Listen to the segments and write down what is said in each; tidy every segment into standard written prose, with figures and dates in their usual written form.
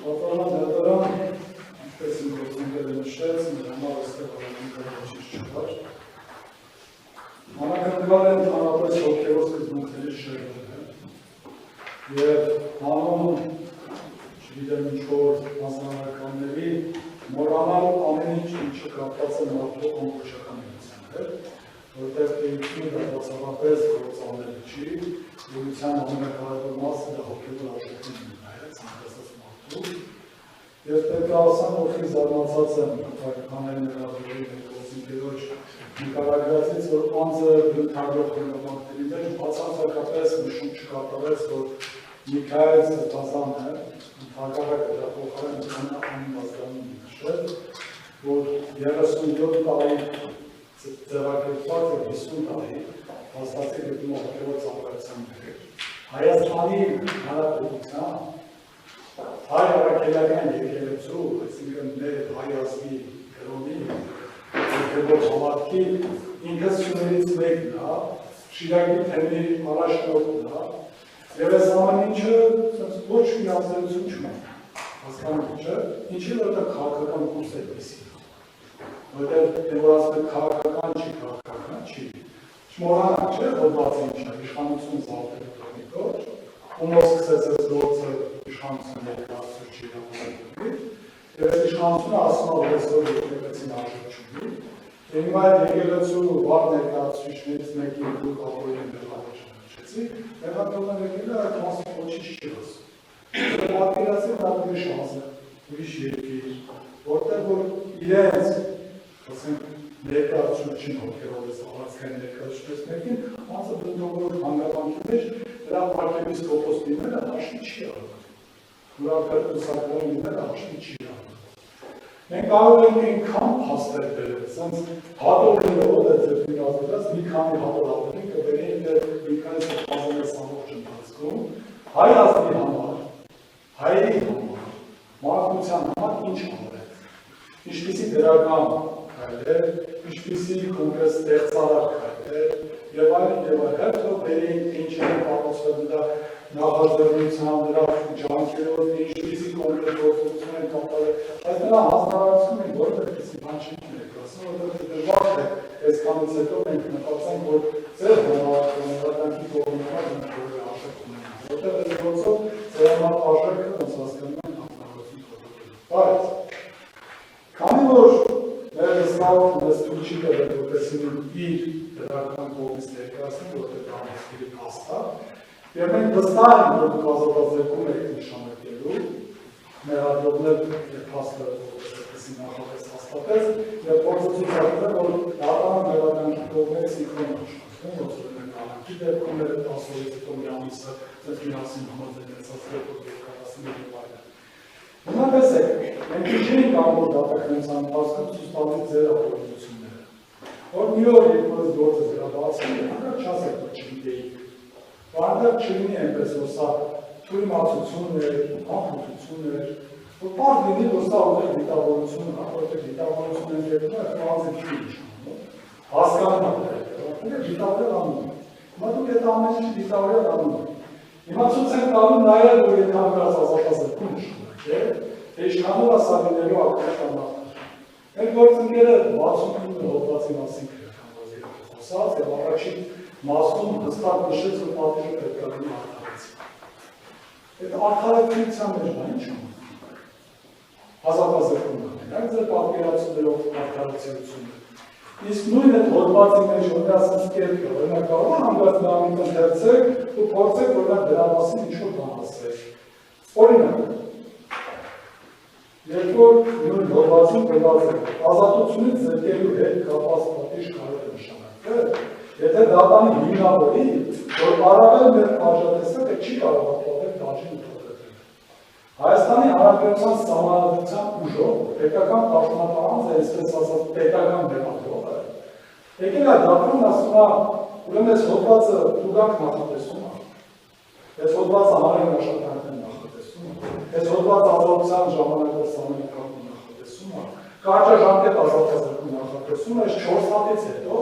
Պատանան դատարան, ինչպես իմ գործընկերը նշեց, մեր համար այստեղ անհանգստացիչ չկար։ Անակնկալ են հանրապես հոգևոր սկզբունքների շրջանը և հանուն, չգիտեմ ինչ-որ մասնավորականների, մոռանալ ամեն ինչ, ինչը կապված է մարդու անվճռական միության հետ, որտեղ էությունը դա բացառապես գործառնելի չի, էության ամենակարևոր մասը դա հոգևոր արժեքներն է, ցանկացած մարդու, և պետք է ասեմ, որ խիստ զարմացած եմ հայկականների ներառվելու գործընկերոջ նկարագրածից, որ անձը բնութագրող հնգավանքների մեջ բացարձակապես նշում չկատարեց, որ Միքայել Սրբազանն է, հակառակը դրա փոխարեն անիմաստանում նշել, որ 37 տարի ձևակերպված և 50 տարի հաստատի գտնում հոգևոր ծառայության մեջ։ Հայաստանի Հանրապետության հայ առաքելական եկեղեցու, այսինքն մեր հայ ազգի կրոնի հոգևոր համարքի ինքնություններից մեկն է, Շիրակի թեմի առաջնորդն է, և այս ամեն ինչը ոչ մի ազդեցություն չունի, հասկանում չէ, ինչի որտեղ քաղաքական կուրս է լսի, որտեղ որ ասում է քաղաքական չի, չմոռանանք չէ, հոդված է ինչ է, իշխանություն զավթելու տոհմիկով, ումով սկսեց այս գործը իշխանություն ներկայացուցիչ իրավունքների, և այս իշխանությունը ասում է, որ այսօր եկեղեցին արժեք չունի, և հիմա այդ եկեղեցու վառ ներկայացուցիչներից մեկի դուք ապօրին դեպատեշ նշեցի, Մեղադրողն եկել է այդ մասը ոչինչ չի ասում։ Պատկերացրեք դա ուրիշ ազգ, ուրիշ երկիր, որտեղ որ իրենց, ասենք, ներկայացուցիչին հոգևորես առանցքային ներկայացուցիչներից մեկին, անձը բնթողորոշ հանգամանքի մեջ դրա arczepiskopos լինելը հաշվի չի առնում։ Ուրակարգուսակրային լինելը հաշվի չի առնում։ Մենք կարող ենք այնքան փաստեր բերել, ասենց հատորներով է ձեռքին ազդված մի քանի հատորատների կբերենք մի քանի սպասանես ամբողջ ընթացքում հայ ազգի համար, հայերի համար, մարդկության համար ինչ անվեց, ինչպիսի դրական քայլեր, ինչպիսի կոնկրետ ստեղծարար քայլեր եւ այլն, հետո բերենք ինչ են կառուցվել դրա նախաձեռնությամբ, դրա ջանքերով, ինչպիսի կոնկրետ գործողություն են կատարել, բայց նրա հանրահայտարարությունն է որտեղ քիչ բան չի ներկայացնում, որտեղ դժվար է այսքանից հետո մենք մտածենք, որ ձեր հանրահայտարարքի կողմնորոշ ինչ-որ արժեք ունենա, որտեղ այս գործով ձեր համար արժեքը ոնց հասկանում են հանրահայտարարություն կողմնորոշ։ Բայց քանի որ մեր զգալով մեզ թույլ չի տվել, որպես իր դրական կողմից ներկայացնում, որտեղ դա համեսկերի փաստ է, և մենք վստահ ենք, որ դուք ազատազրկում եք նշանակելու, մեղադրողներ փաստը որպեսզի նախապես հաստատեց, և փորձը ցույց է տվել, որ դատարանը մեղադրանքի կողմից ինքնին աշխատում, ոնց որ մենք կյանքի դեպքում էր 10 օրից հետո մի ամիսը ձեզ միասին համաձայնեցած ռեպորտ ներկայացնում և այլն։ Հիմա տեսեք, մենք չէինք ամբողջ դատականության ընթացքում ցույց տալիս ձեր ապօրինությունները, որ մի օր երբ որ գործը վերաբացվում է, հանկարծ չասեք, որ չգիտեիք, որտեղ չլինի այնպես, որ սա թույլտվություն էր, անփութություն էր, որ պարզ լինի, որ սա ուղղակի դիտավորություն է, որտեղ դիտավորություն են եղել, այլ անձը չի իշխանում, հասկանում է դրա, դիտավորել անում է։ Հիմա դուք այդ ամեն ինչը դիտավորել անում եք։ Հիմա ցույց են տալու նաև, որ եթե հանգած ազատազրկում շնորհեք, թե իշխանողը սա լինելու ակնկալական մարդը։ Մեր գործընկերը 69 հոդվածի մասին քրեքանվազի խոսած եւ առաջին մասում հստակ նշեց, որ պատիժը պետք է լինի արդարացի։ Այդ արդարացիության մեջ նա ինչ է։ Ազատազրկումն է, այդ ձեր պատկերացումներով արդարացիությունը։ Իսկ նույն այդ հոդվածի մեջ որ ասած կերպը, օրինակ կարող է հանգած դրանից ընթերցեք ու փորձեք օրինակ դրա մասին ինչ-որ բան ասել։ Օրինակ, երբ որ նույն հոդվածում գրված է, ազատությունից զրկելու հետ կապված պատիժ կարող է նշանակել, եթե դատանի հիմնավորի, որ առավել մեր արժանացել է, չի կարող ապահովել դաջին ուղղորդել։ Հայաստանի Հանրապետության Սահմանադրության ուժով պետական պաշտոնատարանձը, այսպես ասած, պետական մեղադրողը, եկել է դատարան ասում է, ուրեմն այս հոդվածը տուգանք նախատեսում է, այս հոդվածը հանրային աշխատանքն նախատեսում է, այս հոդվածը ազատության ժամանակով սահմանափակում նախատեսում է, կարճաժամկետ ազատազրկում նախատեսում է, այս 4 հատից հետո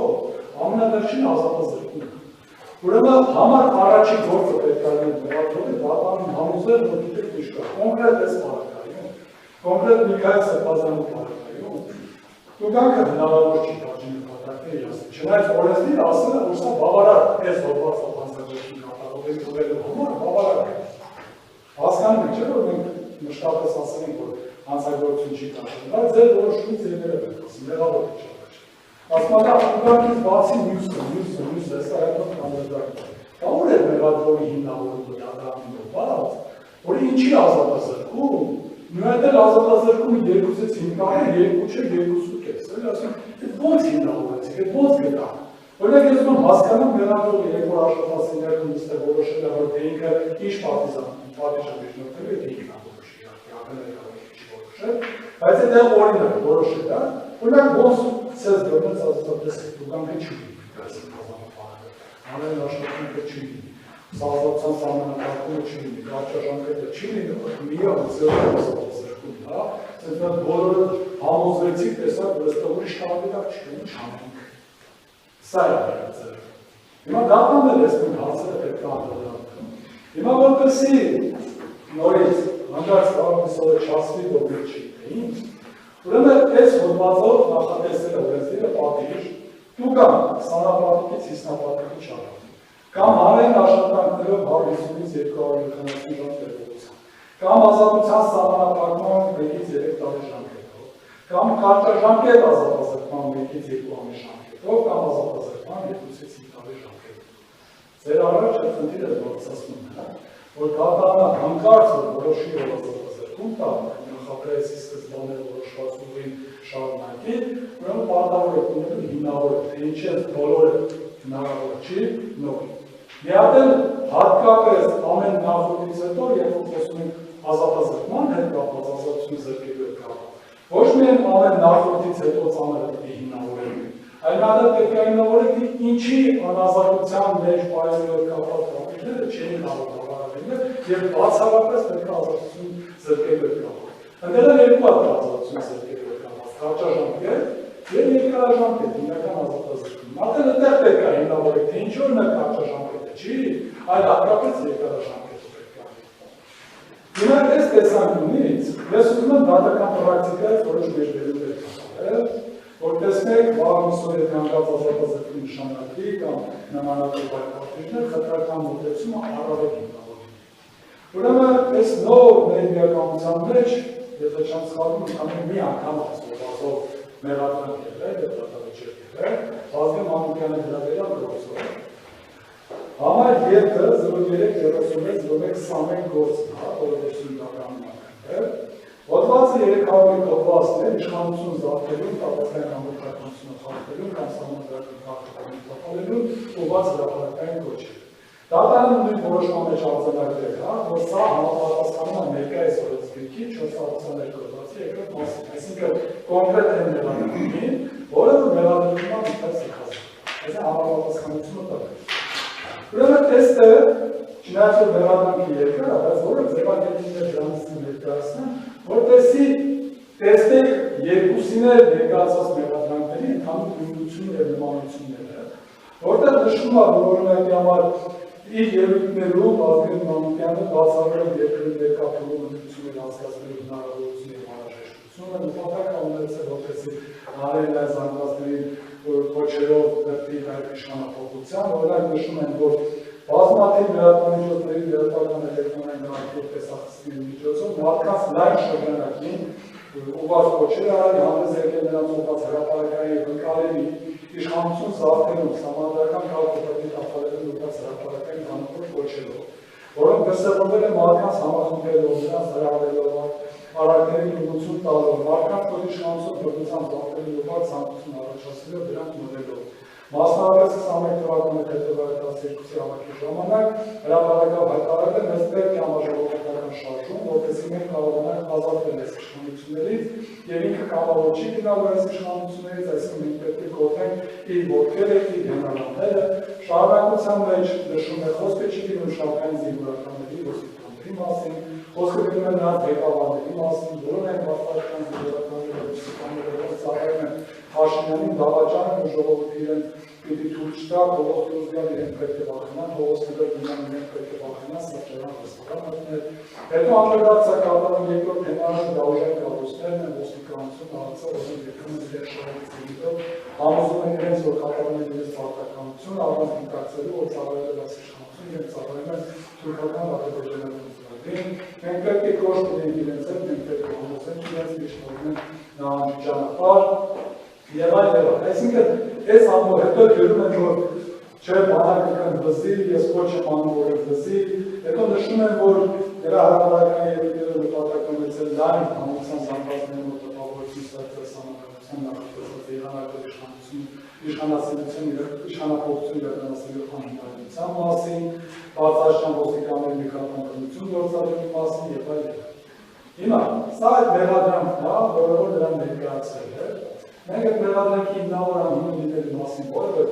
ամենավերջին ազատազրկումը։ Ուրեմն համար առաջի գործը պետք է լինի մեղադրողի դատարանին համոզել, որ գիտեք ինչ կա, կոնկրետ այս պարագայում կոնկրետ Միքայել Սրբազյանի պարագայում, տուգանքը հնարավոր չի դաջի նպատակների ասել, չնայած օրենսդիրը ասել է, որ սա բավարար այս հոդվածով հանձնաժողովի կատարողների ուղղելու համար բավարար է։ Հասկանում եք, չէ՞ որ մենք մշտապես ասել ենք, որ հանցագործություն չի կատարվում, բայց ձեր որոշումից ելները պետք ասում, մեղավոր է չէ։ Ասմալա տուգանքից բացի մյուսը, սա հետո կամերդակն է։ Դա ուր է մեղադրողի հիմնավորումը դատարաններով, բայց, որ ինչի ազատազրկում, նույնիսկ ազատազրկումը 2-ից 5 տարի, 2 չէ, 2.5, էլի ասում, այդ ո՞նց հիմնավորեցիք, այդ ո՞նց գտաք։ Օրինակ ես ում հասկանում մեղադրողը, երբ որ աշխատասի ներքում նստել որոշել է, որ դե ինքը ինչ պատիժ միջնորդել է, դե ինքն է որոշի, բայց այդ օրինակ որոշել է, օրինակ ոնց ցած դրած ազատապես տուգանքը չի Անեն աշխատանքը չի լինի, սազացան սամանապարկումը չի լինի, կարճաժամկետը չի լինի, միակ ձևով ազատազրկում, հա, սենց նա բոլորը համոզվեցիք, տեսակ, որ ըստ ուրիշ կանդիդատ չկային, չանենք։ Սա է ձևը։ Հիմա դատան էլ ես մենք հարցերը պետք է անդրադառնամ։ Հիմա որպեսզի նորից հանդարտ կարողացողը չասվի, որ մենք չի թեին, ուրեմն այս հոդվածով նախատեսել է օրենսդիրը պատիժ տուգան սանապատիկից 50 շարժ, կամ հանրային աշխատանքներով 150-ից 270 ժամ տևողությամբ, կամ ազատության սահմանափակման 1-ից 3 տարի ժամկետով, կամ կարճաժամկետ ազատազրկման 1-ից 2 ամիս ժամկետով, կամ ազատազրկման 2-ից 5 տարի ժամկետով։ Ձեր առաջ այդ խնդիրը բարձրացնում է, որ դատարանը հանկարծ որոշի որ ազատազրկում տա, նախապես սկզբանները որոշված ուղին շարունակի, ուրեմն պարտավոր է կունենալու հիմնավոր է, թե ինչ է բոլորը հնարավոր չի նորի։ Մի հատ էլ հատկապես ամեն նախորդից հետո, երբ որ խոսում ենք ազատազրկման հետ կապված ազատությունը զրկելու հետ կապված, ոչ միայն ամեն նախորդից հետո ծանրը պետք է հիմնավորել, այլ նա պետք է հիմնավորել, թե ինչի անազատության մեջ պայմաններով կապված պատիժները չէին կարող բավարարվել եւ բացառապես պետք է ազատություն զրկելու հետ կապված։ Ընդդեմ երկու հատ ազատություն զրկելու հետ կապված, կարճաժամկետ եւ երկարաժամկետ հիմնական ազատազրկում։ Արդեն այդտեղ պետք է հիմնավորել, թե ինչու նա կարճաժամկետը չի, այլ հատկապես երկարաժամկետը պետք է։ Հիմա այս տեսանկյունից ես ուզում եմ դատական պրակտիկայից որոշ մեջբերումներ կատարել, որ տեսնեք վաղամիսով հետ կանգնած ազատազրկում նշանակի կամ նմանատիպ այլ պատիժներ խտրական մոտեցումը առավել հիմնավոր է։ Ուրեմն այս նոր ներդրականության մեջ եթե չեմ սխալվում, ամեն մի անգամ ասողազով մեղադրանք եղել, դատավեճեր եղել, Բազգեն Մանուկյանը գրավելա գործով։ Համար 2-03-36-01-21 գործն է, որը դեպսյունականում ակնվել։ Հոդվածը 300-ի հոդվածն է իշխանություն զավթելուն, տապակային համապատասխանությունը խախտելուն կամ սահմանադրական խախտումների տապալելուն ուղղված հրապարակային կոչել։ Դատարանը նույն որոշման մեջ արձանագրել է, որ սա համապատասխանում է ներկայիս օրենսգրքի 422 հոդվածի երկրորդ մասին, այսինքն կոնկրետ այն մեղադրանքին, որը մեղադրումն միտած սխալվում։ Այս համապատասխանությունը տա։ Ուրեմն տեստը, չնայած որ մեղադրանքի երկար է, բայց որը ձևակերպիչներ դրանից ներկայացնեն, որպեսզի տեսնեք երկուսին էլ ներկայացած մեղադրանքների ընդհանուր նույնությունն եւ նմանությունները, որտեղ նշվում է, որ օրինակի համար իր ելույթներում Բազգեն Մանուկյանը բացառել երկրի ներկա փուլում ընտրություններ անցկացնելու հնարավորություն եւ անհրաժեշտությունը նպատակ ունեցել որպեսզի հանրային այս զանգվածների կոչերով դեպի իշխանափոխության, օրինակ նշում են, որ բազմաթիվ լրատվամիջոցների լրատվական էլեկտրոնային գրանցող տեսախցիկների միջոցով մարդկանց լայն շրջանակին ուղղված կոչեր արել հանդես եկել նրանց ուղղված հրապարակային ընկալելի իշխանություն զավթելու սահմանադրական քաղաքապետի տապալելու ուղղված հրապարակային հանքով կոչելով, որոնք դրսևորվել են մարդկանց համախմբելով, նրանց հրավերելով, արարքների ուղղություն տալով, մարդկանց իշխանություն բռնությամբ զավթելու ուղղված ցանկություն առաջացնելով դրանք մոդելով։ Մասնավորապես 21 թվականի փետրվարի 12-ի հավաքի ժամանակ հրապարակավ հայտարարել է մեզ պետք է համաժողովրդական շարժում, որպեսզի մենք կարողանանք ազատվել այս իշխանություններից եւ ինքը կամավոր չի գնալու այս իշխանություններից, այսինքն մենք պետք է կոտրենք իր ոտքերը, իր հենարանները, շարունակության մեջ նշում է խոսքը չի գնում շարքային զինվորականների ոստիկանների մասին, խոսքը գնում է նրանց ղեկավարների մասին, որոնք են վաստակական զինվորականների ոստիկանները ծառայում են Փաշինյանին դավաճանում ու ժողովուրդը իրենց պիտի թույլ չտա, Պողոս Փիրոզյանը իրենք պետք է վախենան, Պողոս Փիրոզյանը իրենք պետք է վախենան, սրճարան ռեստորան մտնել։ Հետո անդրադարձ է կատարում երկրորդ հենարանը Դավուշյան կապը ոստիկանությունը արծար երբեմն իրենց շահերից համոզում են իրենց, որ կատարում են իրենց պարտականությունը, առանց գիտակցելու, որ ծառայել է իշխանություն և ծառայում են թուրքական ադրբեջանական մենք պետք է կոշտ ունենք իրենց հետ, մենք պետք է համոզենք իրենց իշխանություն նահանջի ճանապարհ եւ այլն։ Այսինքն այս ամբողջ հետո գրում են, որ չէ, բանակը կընդվզի, ես ոչ եմ անում, որ ընդվզի, հետո նշում են, որ նրա հրապարակային երկրները նպատակ ունեցել լայն համության զանգվածների մոտ տպավորություն ստեղծել սահմանադրության նախատեսված իշխանափոխություն իրականացնելու անհնարինության մասին, բարձրաստիճան ոստիկանների նկատմամբ գործադրելու մասին եւ այլն։ Հիմա սա այդ մեղադրանքն է, որը որ նրան ներկայացել է։ Մենք այդ մեղադրանքի հիմնավոր անունը լինելու մասին որևէ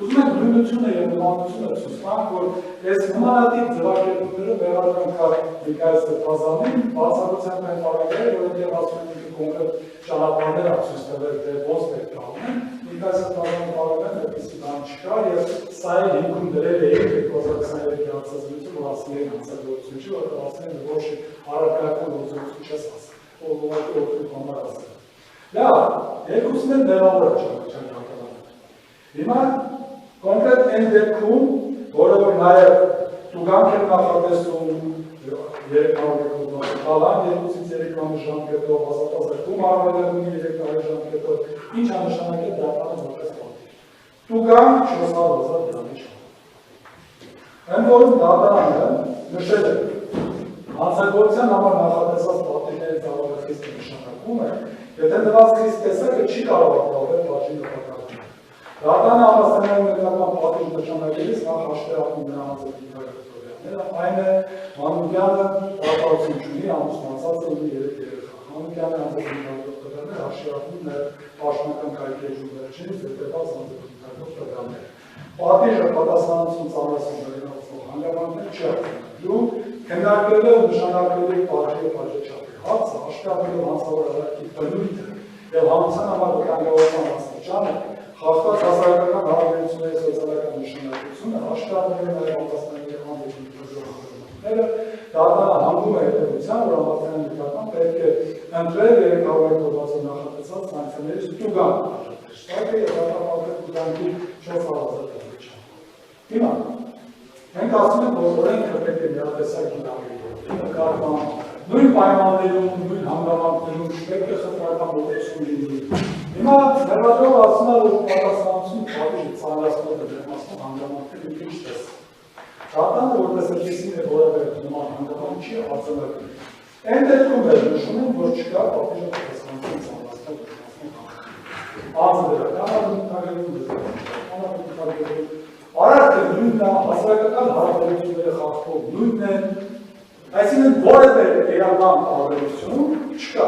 ուզում ենք նույնությունը և նմանությունը ցույց տանք, որ այս նմանատիպ ձևակերպումները մեղադրանքա ներկայացված բազային բացառությամբ են տարբերել, որովհետև ասում են կոնկրետ ճանապարհներ ցույց տվել, թե ոնց պետք է անեն, ներկայացված բազային տարբերեն, որպեսզի բան չկա, եւ սա էլ հիմքում դրել է 2023 հանցազրույցը, որ ասել են հանցագործություն չի, որտեղ ասել են ոչ առարկայական գործողություն չես ասել, ուղղակի օգնելու համար ասել։ Լավ, երկուսն էլ մեղավոր չեն Հիմա կոնկրետ այն դեպքում, որը որ նաև տուգանք են նախատեսում 300 տալան, 2-3 ժամկետով, ազատազրկում արվելեղունի 3 ժամկետով, ինչ անշանակ է դրապանը որպես պատիվ։ Տուգանք 400,000 դրամի չան։ Այն որում դատարանը նշել է, հանցագործության համար նախատեսված պատիվների ծավալը խիստ նշանակում է, եթե նված խիստ տեսակը չի կարող ապահովել պատժի նպատակը։ Դատարանը համաձայնելու նկատմամբ պատիժ նշանակելիս նախ հաշվի առնում նրա հանցագործությունները, այն է Մանուկյանը պարտավորություն չունի, ամուսնացած է ունի 3 երեխա։ Մանուկյանը հանցագործություններով տվյալներ հաշվի առնում է պաշտոնական կայքեջում վերջինից հետևած հանցագործություններով տվյալներ։ Պատիժը պատասխանատվություն ծառայությունների հանգամանքներ չի արձանագրում, քննարկել է նշանակել է պատժի պատժաչափի հարցը, հաշվի առնելով հանցավոր արարքի բնույթը եւ հանցան համար վտանգավորման աստիճանը Հաղթած հասարակական հարաբերությունների սոցիալական նշանակությունը հաշվառվում է համապատասխանների հանդեպ դատարանը հանգում է հետևության, որ համապատասխանների նկատմամբ պետք է ընտրել 300 կոդվածով նախատեսած սանկցիաներից տուգանք աշխատել եւ դատարանական տուգանքի 400,000 դրամ։ Հիմա մենք ասում ենք, որ օրենքը պետք է միատեսակ գիտակցի նկատմամբ նույն պայմաններում, նույն հանգամանքներում պետք է խտրական ողջություն լինի։ Հիմա ներառող ասում է, որ պատասխանատվություն պատիժը ծանրացնող է դրամասնող հանգամանքները ինչ տես։ Դատարանը որպես այդպիսին է որևէ նման հանգամանք չի արձանագրում։ Այն դեպքում էլ նշում են, որ չկա պատիժը պատասխանատվություն ծանրացնող դրամասնող հանգամանք։ Արարքը նույնն է, հասարակական հարաբերությունները խախտող նույնն է, այսինքն որևէ էական հարաբերություն չկա։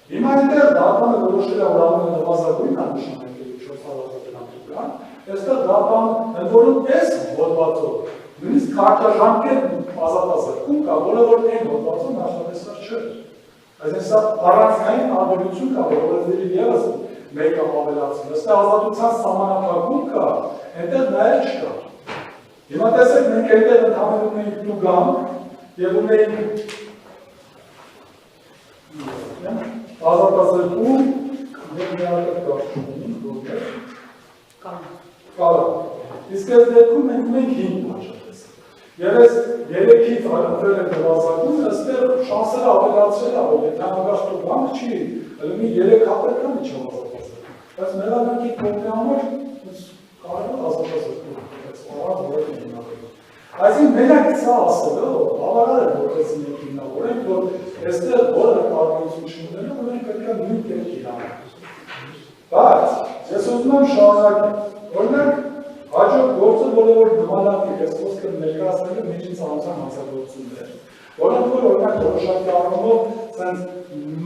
Հիմա այնտեղ դատարանը որոշել է, որ ամենը նվազագույնն է նշանակել 400,000 դրամ տուգանք, այստեղ դատարանը ընդ որում այս հոդվածով նույնիսկ քարտաժամկետ ազատազրկում կա, որը որ այն հոդվածով նախատեսված չէ։ Այսինքն սա առանցքային արգելություն կա, որովհետև ևս մեկը ավելացում։ Այստեղ ազատության սահմանափակում կա, այնտեղ նաև չկա։ Հիմա տեսեք, մենք այնտեղ ընդհանրում ունենք տուգանք եւ ունենք ազատազրկում և միակը կարշունին որներ կարան։ Իսկ այս դեպքում մենք ունենք 5 բաժատեսակ։ Եվ այս 3-ից ընտրել են նվազագույն, այստեղ շանսերը ավելացրել է, որ եթե հանգարց տուգանք չի, ելնի 3 հատեր կան իչ ազատազրկում։ Բայց մեղադրանքի կողմի համար կարևոր ազատազրկում, բայց առանց որևէ հիմնավորում։ Այսինքն մենակ սա ասելով, բավարար է որպես մենք հիմնավորենք, որ այստեղ որևէ կարողություն չունենալու, մենք պետք է նույն կերպ իրանանք։ Բայց ես ուզում եմ շարունակել, օրինակ հաջորդ գործը, որը որ նմանատիպ է, խոսքը ներկայացնելու միջինցանության հանցագործություններ, որոնք որ օրինակ որոշակի առումով ցենց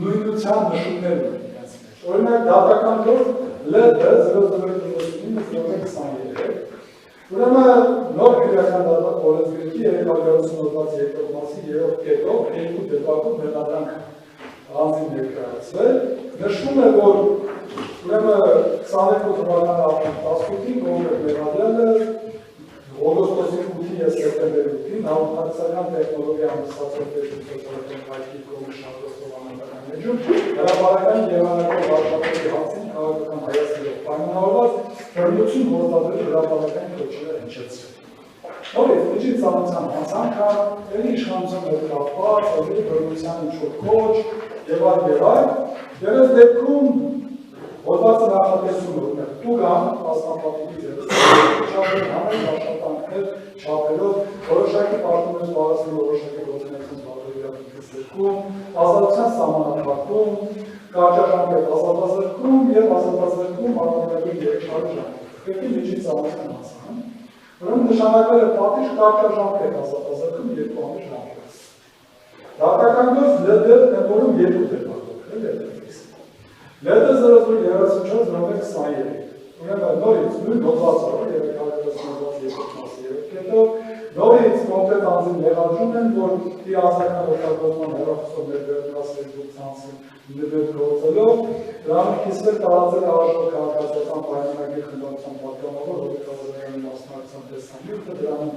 նույնության նշումներ ունեն իրենց մեջ։ Օրինակ դատական գործ LD0099-23 Ուրեմն նոր քրեական դատական օրենսգրքի 330-ով երկրորդ մասի 3-րդ կետով երկու դեպքում մեղադրանք անձին ներկայացվել, նշվում է, որ ուրեմն 22 թվականի ապրիլի 18-ին կոնկրետ մեղադրյալը օգոստոսի 8-ի եւ սեպտեմբերի 8-ին հաղորդակցական տեխնոլոգիա ամուսացող պետությունների հայտնի կողմի շահգործողանական մեջում հրապարակային եղանակով վարչապետի հարցին քաղաքական հայացքներով պայմանավորված բռնություն գործադրելու հրապարակային կոչերը հնչեցրել։ Նորից միջին ծանոթության հանցանքը, ելի իշխանության հետ կապված, ելի բռնության ինչ-որ կոչ եւ այլ, եւ այս դեպքում հոդվածը նախատեսում է ուներ տուգան մասնապատիկի չափեր հանել աշխատանքներ չափերով որոշակի պարտուներ զբաղեցնել որոշակի գործունեություն զբաղեցնելիս դեպքում ազատության սահմանափակում, կարճաժամկետ ազատազրկում եւ ազատազրկում առանձնագույն 300 ժամ։ Պետք է միջին ծանոթության հասան։ Ուրեմն նշանակվել է պատիժ կարճաժամկետ ազատազրկում 2 ամիս ժամկետ։ Դատական գործ ԼԴ որում 2 դեպք ԼԴ 0034-01-23 ուրեմն նորից նույն հոդվածով եւ կարգավորված երկու մասի երկետով նորից կոնկրետ անձին մեղադրում են, որ իր ազգական օգտագործման հեռախոսով ներբեռնված Facebook ցանցը նվեր գործելով դրանով կիսվել տարածել արժող քաղաքացիական պայմանագրի խնդրության պատկանավոր հոդվածային մասնակցության տեսանյութը դրանում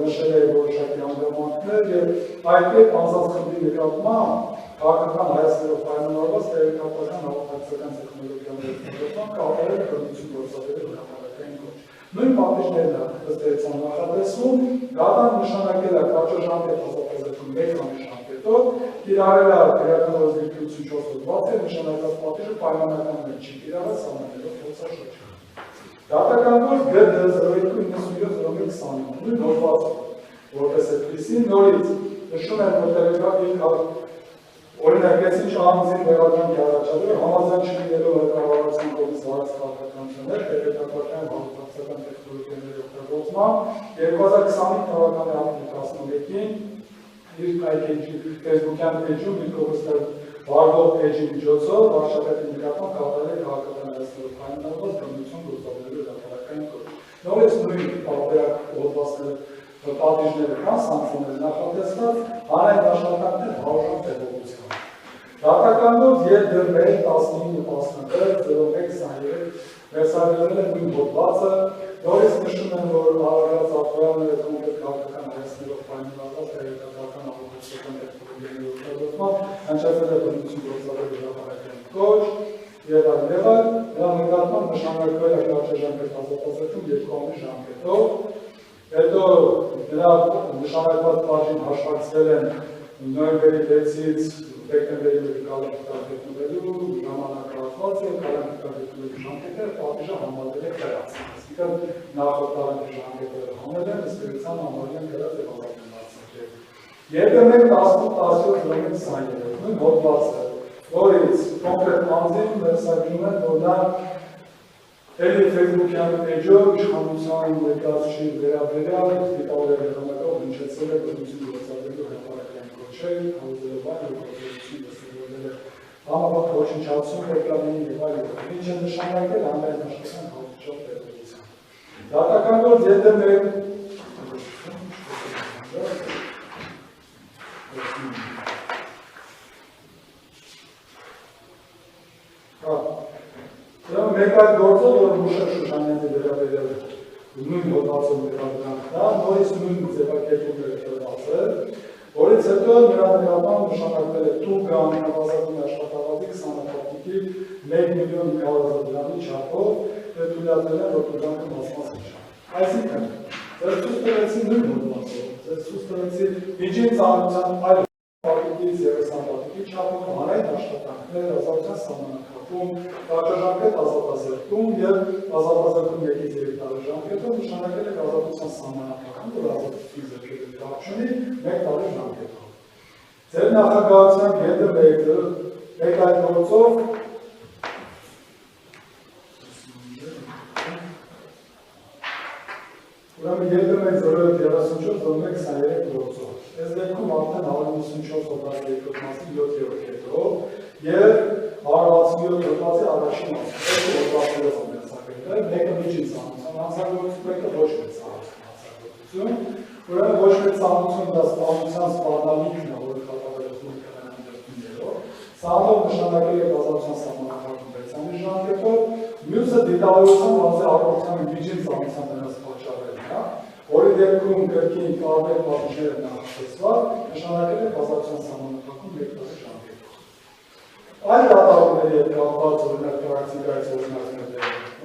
նշել է որոշակի անդրադարձներ եւ այդ կերպ անձանց խնդրի նկատմամբ քաղաքական հայացքներով պայմանավորված տեղեկատվական հաղորդակցական տեխնոլոգիաների օգտագործման կատարել բռնություն գործադրելու հրապարակային կոչ։ Նույն պատիժներն ըստ էության նախատեսվում, դատան նշանակել է կարճաժամկետ ազատազրկում 1 ամիս ժամկետով, կիրառել է քրեական օրենսգրքություն 4 հոդվածը, նշանակած պատիժը պայմանական մեջ չի կիրառել սահմանելով փոխաշոչ։ Դատական գործ ԳԴ 0297-01-20 նույն հոդվածը, որպես այդպիսին նորից նշում են, որ տեղեկատվական օրինակ, ես ինչ անձին մեղադրանքի առաջադրել, համաձայն չլինելով հրաժարվածության կողմից վարած քաղաքականություններ, տեղեկատվական հաղորդակցական տեխնոլոգիաների օգտագործման 2025 թվականի ապրիլի 11-ին իր Facebook-յան էջում իր կողմից վարվող էջի միջոցով վարչապետի նկատմամբ կատարել քաղաքական հայացքներով պայմանավորված բռնություն գործադրելու հրապարակային կոչ։ Նորից նույն տարբերակ հոդվածները պատիժները կան սանկցիաներ նախատեսված հանրային աշխատանքներ բաժան տեղողությամբ։ Դատական գործ ԵԴՄ 19-11-01-23 վերսարվել է նույն հոդվածը, նորից նշում են, որ առարած ակտուալները կոնկրետ քաղաքական հայացքներով պայմանավորված տեղեկատվական հաղորդակցական տեխնոլոգիաների օգտագործմամբ հնչեցել է բռնություն գործադրելու հրապարակային կոչ եւ այլ, դրա նկատմամբ նշանակվել է կարճաժամկետ ազատազրկում 2 ամիս ժամկետով։ Հետո նրա նշանակված բաժին հաշվարկվել են նոյեմբերի 6-ից դեկտեմբերի 1-ը կալենդարելու ժամանակահատված եւ կալենդարելու ժամկետները պատիժը համարվել է կրած։ Այսինքն նախորդ տարի ժամկետները հանել են, ըստ էության համարել են կրած եւ ազատվել արձակել։ ԵԴՄ 18-17 նույն հոդվածը, որից կոնկրետ անձին վերսագրում են, որ նա Էլի Facebook-յան էջով իշխանության ներկայացուցիչ վերաբերյալ դիտավորել եղանակով հնչեցել է բռնություն գործադրելու հրապարակային կոչեր, համոզելով այն, որ գործողություն դրսևորվել է համապատ ոչնչացում ռեկլամային եւ այլ, ինչը նշանակել հանրային աշխատանքային հաղորդչով տեղեկատվության։ Դատական գործ ԵԴՄ մեկ այդ գործը, որ Մուշակ Շուշանյանի վերաբերյալ նույն հոդվածով վերաբերյալ նորից նույն ձևակերպում է տրված, որից հետո նրա նկատմամբ նշանակվել է տուգան նվազագույն աշխատավարձի 20%-ի 1.500.000 դրամի չափով եւ թույլատրել են, որ տուգանը մասնացի չէ։ Այսինքն, ձեր ցույց տվեցի նույն հոդվածով, ձեր ցույց տվեցի միջին ծանոթության այլ պատիկից եւ սանտատիկի չափով հանրային աշխատանքներ, ազատության սահմանափակում, կարճաժամկետ ազատազրկում եւ ազատազրկում 2-ից 3 տարի ժամկետով նշանակել է ազատության սահմանափակում, որ ազատություն զրկելու կապ չունի 1 տարի ժամկետով։ Ձեր նախագահության ԵԴՄ-ը մեկ այդ գործով ուրեմն ԵԴՄ 034-01-23 գործով Այս դեպքում արդեն 194 հոդվածի երկրորդ մասի 7-րդ կետով եւ 167 հոդվածի առաջին մասը։ Այս հոդվածներով են վերցակետել, մեկը միջին ծանոթության հանցագործություն, մեկը ոչ մեծ հանցագործություն։ Ուրեմն ոչ մեծ ծանոթություն դա սպանության սպառնալիքն է, որը կատարվում է կանոնադրություններով։ Սահմանով նշանակել է ազատության սահմանափակում 6 ամիս ժամկետով, մյուսը դիտավորության բազի առողջության միջին ծանոթության դրանց պատճառելն է։ տարբեր պատիժներ են նախատեսված, նշանակել է բազացիոն սահմանափակում 1 տարի ժամկետով։ Այլ դատավորների հետ կապված օրինակ պրակտիկայից օրինակներ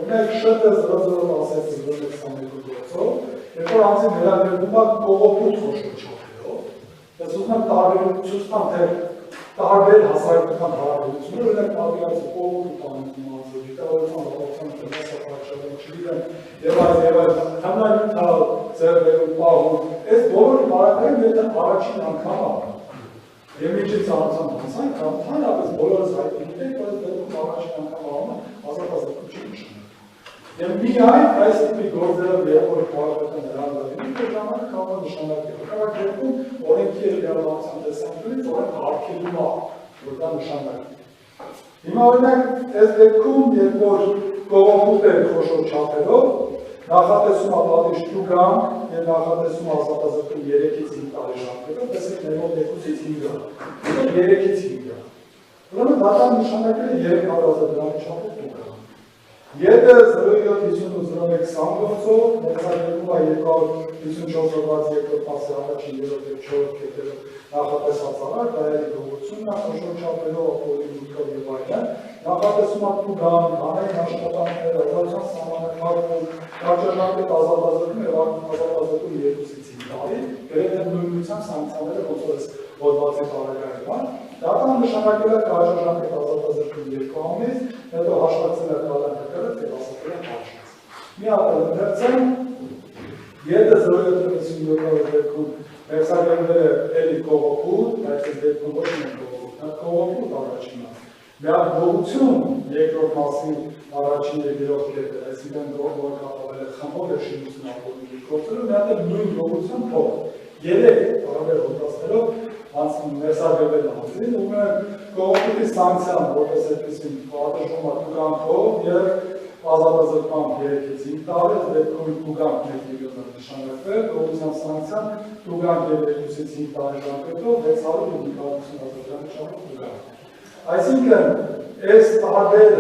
ունենք ՇՏ 0016-21 գործով, երբ որ անձին վերաբերվում է կողոպուտ խոշոր չափերով, ես ուզում եմ տարբերություն տամ, թե տարբեր հասարակական հարաբերություններ, օրինակ պատկերացրու կողոպուտ անձնում անձը, դիտավորության լավացան տնտեսապարշավը չգիտեմ, եւ այլ հնարույթ ձեռբերում պահում, այս բոլորի բարակայում եթե առաջին անգամ Եվ միջի ծանոթան հանցանք, հանրապես բոլորս հայտնի գիտենք, որ դեպքում առաջին անգամ աղումը ազատ-ազատում չի նշանակում։ Եվ միայն այս տիպի գործերով երբ որ պարապետան հրանդավին, որ ժամանակ կարող է նշանակել։ Հակառակ դեպքում օրենքի լիարժանության տեսանկյունից օրենք հարկելում է, որ դա նշանակի։ Հիմա օրինակ այս դեպքում, երբ որ կողոպուտ են խոշոր չափերով, նախատեսում է պատիժ տուգանք և նախատեսում ազատազրկում 3-ից 5 տարի ժամկետով, տեսեք ներմոտ 2-ից 5 3-ից 5 Ուրեմն դատան նշանակել է 300,000 դրամի չափով տուգանք։ Եթե 07-58-01-20 գործով, ներկայացնում է 254 օրվանց երկրորդ մասի առաջին երրորդ և չորրորդ կետերով նախատեսված արար, դա է գողությունն է, խոշոր չափերով, ապօրինի մուտքով և այլն, նախատեսում է տուգանք, հանրային աշխատանքներ, ազատության սահմանափակում, կարճաժամկետ ազատազրկում և ազատազրկում 2-ից 5 տարի, գրեթե նույնությամբ սանկցիաները ոնց որ հոդվածի բարակայում են, դատան նշանակել է կարճաժամկետ ազատազրկում 2 ամիս, հետո հաշվարկել է կալանքը կրել և ասել է հաշվեց։ Մի հատ ընդգրկեմ, եթե 07-57 դեպքում մերսագրվել է էլի կողոպուտ, բայց այս դեպքում ոչ միայն կողոպուտ, նա կողոպուտ առաջինն է։ Միակ գողություն երկրորդ մասի առաջին և երրորդ կետը, այսինքն որ կապավել է խմբով և շինություն ապօրինի գործերով, մի հատ է նույն գողություն փող։ 3 տարբեր հոդվածներով մերսագրվել անձին, ում է կողոպուտի սանկցիան, որպես այդպիսին պատժվում է տուգանքով և ազատազրկման 3-ից 5 տարի, դեպքում տուգանք 1 միլիոն է նշանակվել, գողության սանկցիան տուգանք և 2-ից 5 տարի ժամկետով 650,000 դրամի չափով տուգանք։ Այսինքն, այս տարբեր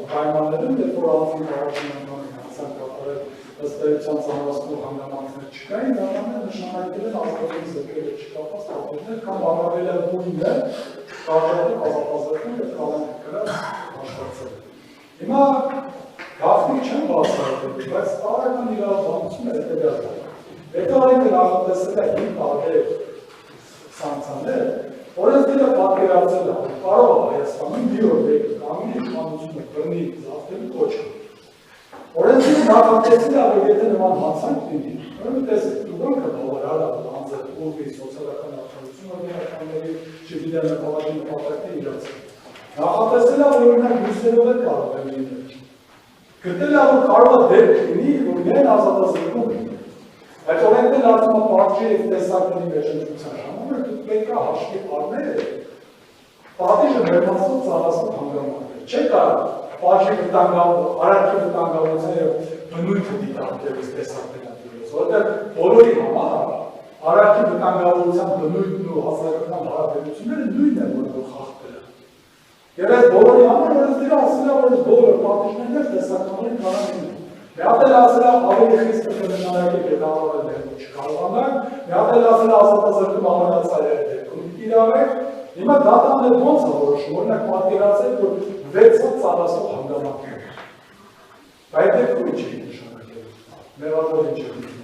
պայմաններում, երբ որ անձին առաջին անգամ հանցանք կատարել ըստ էության ծանրացնող հանգամանքներ չկային, դրանք նշանակել են ազատային զրկել չկապված պատիժներ կամ առավելագույնն է կարճատև ազատազրկում և կալանքը կրած հաշվարկել։ Հիմա գաղտնիք չեմ բացառել, բայց տարական իրավաբանությունը հետևյալն է։ Եթե օրենքը նախատեսել է 5 տարբեր սանկցիաներ, օրենսգիրը պատկերացրել է, կարող է Հայաստանում մի օր կանգնի իշխանությունը բռնի զավթելու կոչը։ Օրենսգիրը նախատեսել է, որ եթե նման հանցանք լինի, ուրեմն տեսեք, տուգանքը բավարար է անձը ուղղի սոցիալական արդարություն օրինականների, չգիտեմ նպատակի նպատակներ իրացել։ Նախատեսել է, որ օրինակ բույսերով է կարող է լինել։ Գտել է, որ կարող է դեպք լինի, որ միայն ազատազրկում լինի։ Այդ օրենքն ասում է պատժի և տեսակների մեջ ընտրության ժամանակ, պետք է հաշվի առնել պատիժը մերմացնող ծառացնող հանգամանքներ։ Չէ կարող պատժի արարքի վտանգավորության և բնույթը դիտարկել այս տեսակներով, որովհետև բոլորի համար արարքի վտանգավորության բնույթն ու հասարակական հարաբերությունները նույնն են, որ խախտել են։ Եվ այս բոլորի համար օրենսգիրը ասել է, որ այս բոլոր պատիժներն տեսակների կարող են Մի հատ էլ ասել է ավելի խիստ նշանակի պետավարել դեպքում չկարողանանք, մի հատ էլ ասել է ազատազրկում ամենացայել դեպքում իրավեք, հիմա դատան էլ ոնց է որոշում, օրինակ պատկերացրեք, որ 6 ծառացնող հանգամանքներ։ Բայց դեպքում ինչ է նշանակել, մեղավոր ինչ է նշանակել։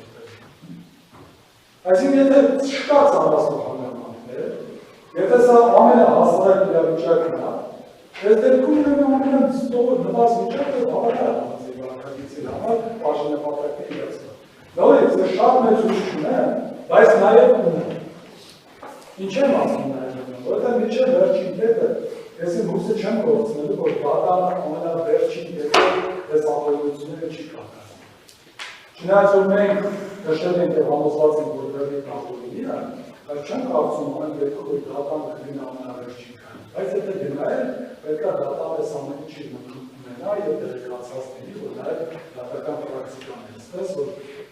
Այսինքն եթե չկա ծառացնող հանգամանքներ, եթե սա ամենահասարակ իրավիճակն է, այս դեպքում նպաս վիճակը բավական է։ Համար պաշտոնապատակի իրացնող։ Նորից, ես շատ մեծ ուժ չունեմ, բայց նաև ունեմ։ Ինչ եմ ասում նաև ունեմ, որովհետև միջև վերջին կետը, ես իմ հույսը չեմ գործնելու, որ դատանը ամենավերջին կետը այս ապօրինությունները չի կատարում։ Չնայած որ մենք նշել ենք և համոզված ենք, որ վերջին ապօրինի է, բայց չեմ կարծում ամեն դեպքում, որ դատանը կլինի ամենավերջին կան։ Բայց եթե գնա է, պետք է դատան այս ամենի չի ունենա և դերեկացած լինի, որ նաև դատական պրակտիկան է, այսպես որ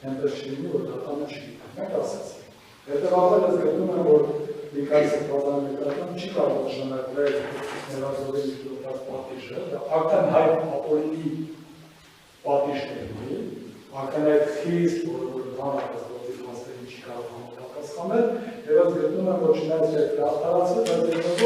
այնպես չի լինի, որ դատանը չի լինի։ Մենք ասեցինք։ Հետևաբար ես գտնում եմ, որ Միքայել Սեփազարյանը չի կարող նշանակվել ներազորի դրոպած պատիժը, դա ակնհայտ ապօրինի պատիժ կլինի, ակնհայտ խիստ, որը հանրապես գործի փաստերին չի կարող համոզել պատասխանել, եւ ես գտնում եմ, որ չնայած այդ արդարացել, բայց